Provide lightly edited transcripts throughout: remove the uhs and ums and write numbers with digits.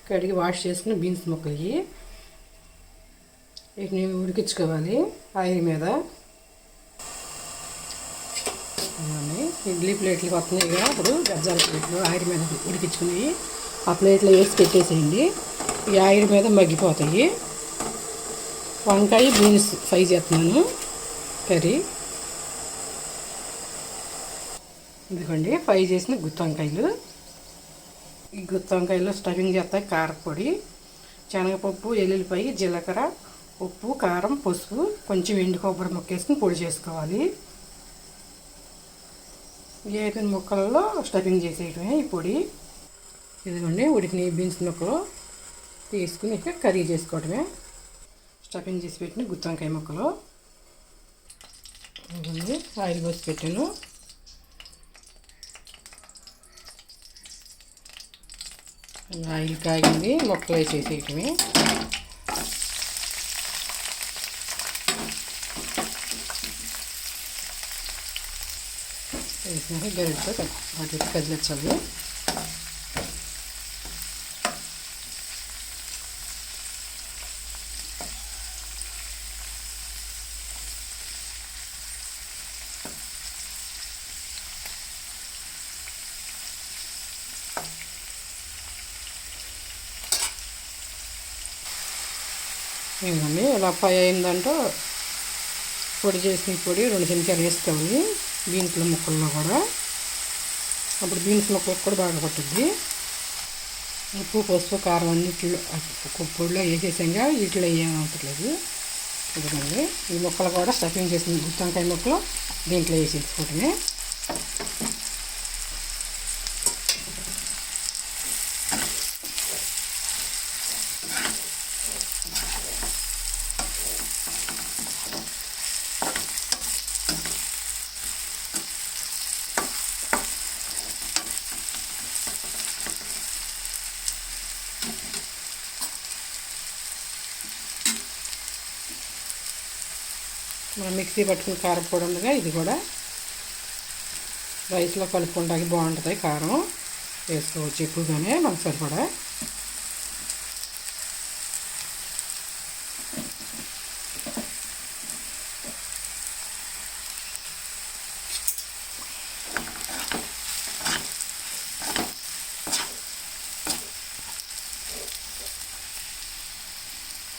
కడిగి వాష్ చేసుకున్న బీన్స్ ముక్కలు వీటిని ఉడికించుకోవాలి ఆయిల్ మీద. ఇడ్లీ ప్లేట్లు వస్తున్నాయి కదా, అప్పుడు గజ్జాల ప్లేట్లు ఆయిల్ మీద ఉడికించుకుని ఆ ప్లేట్లో వేసి పెట్టేసేయండి. ఈ ఆయిల్ మీద మగ్గిపోతాయి. వంకాయ బీన్స్ ఫ్రై చేస్తున్నాను కర్రీ. ఇదిగోండి ఫ్రై చేసిన గుత్తి వంకాయలు. ఈ గుత్తి వంకాయలు స్టఫింగ్ చేస్తాయి కారపొడి, శనగపప్పు, ఎల్లుల్లిపాయ, జీలకర్ర, ఉప్పు, కారం, పసుపు, కొంచెం ఎండు కొబ్బరి ముక్క వేసుకుని పొడి చేసుకోవాలి. వేపిన ముక్కలలో స్టఫింగ్ చేసేయటమే ఈ పొడి. ఇదిగోండి ఉడికిన బీన్స్ ముక్కలు తీసుకుని ఇక కర్రీ చేసుకోవటమే. స్టఫింగ్ చేసి పెట్టిన గుత్తి వంకాయ ముక్కలు ఇదిగోండి ఆయిల్ పోసి పెట్టాను. ఆయిల్ కాగింది, ముక్కలు వేసేసేయటమే. వేసినాక గరిటతో అటు కదిలించాలి. ఇదండి ఇలా ఫ్రై అయిందంటే పొడి చేసిన పొడి 2 చెంచాలు వేసుకోవాలి బీన్స్ల ముక్కల్లో కూడా. అప్పుడు బీన్స్ ముక్కలకు కూడా బాగా పట్టుద్ది. ఉప్పు, పసుపు, కారం అన్నింటిలో పొడిలో వేసేసాక వీటిలో ఏమవుతలేదు. ఇదిగోండి ఈ ముక్కలు కూడా స్టఫింగ్ చేసిన గుత్తి వంకాయ ముక్కలు దీంట్లో వేసేసుకోవటమే. మనం మిక్సీ పట్టుకుని కారపొడి ఉండగా ఇది కూడా రైస్లో కలుపుకోవడానికి బాగుంటుంది. కారం వేసుకోవచ్చు ఎక్కువగానే మనకు సరిపడా.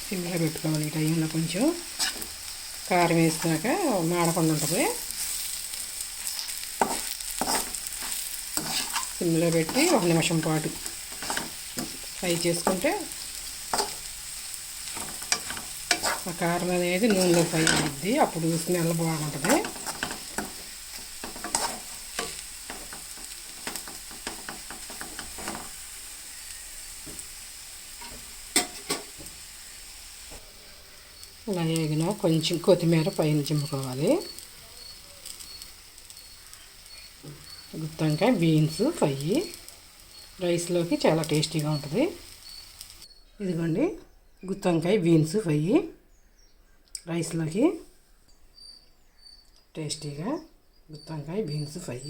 సిమ్లో పెట్టుకోవాలి ఈ టైంలో. కొంచెం కారం వేసినాక మాడకుండా ఉంటుంది. సిమ్లో పెట్టి 1 నిమిషం పాటు ఫ్రై చేసుకుంటే ఆ కారం అనేది నూనెలో ఫ్రై అవుద్ది. అప్పుడు స్మెల్ బాగుంటుంది. ఇలా వేగిన కొంచెం కొత్తిమీర పైన చిమ్ముకోవాలి. గుత్తి వంకాయ బీన్స్ ఫ్రై రైస్లోకి చాలా టేస్టీగా ఉంటుంది. ఇదిగోండి గుత్తి వంకాయ బీన్స్ ఫ్రై రైస్లోకి టేస్టీగా గుత్తి వంకాయ బీన్స్ ఫ్రై.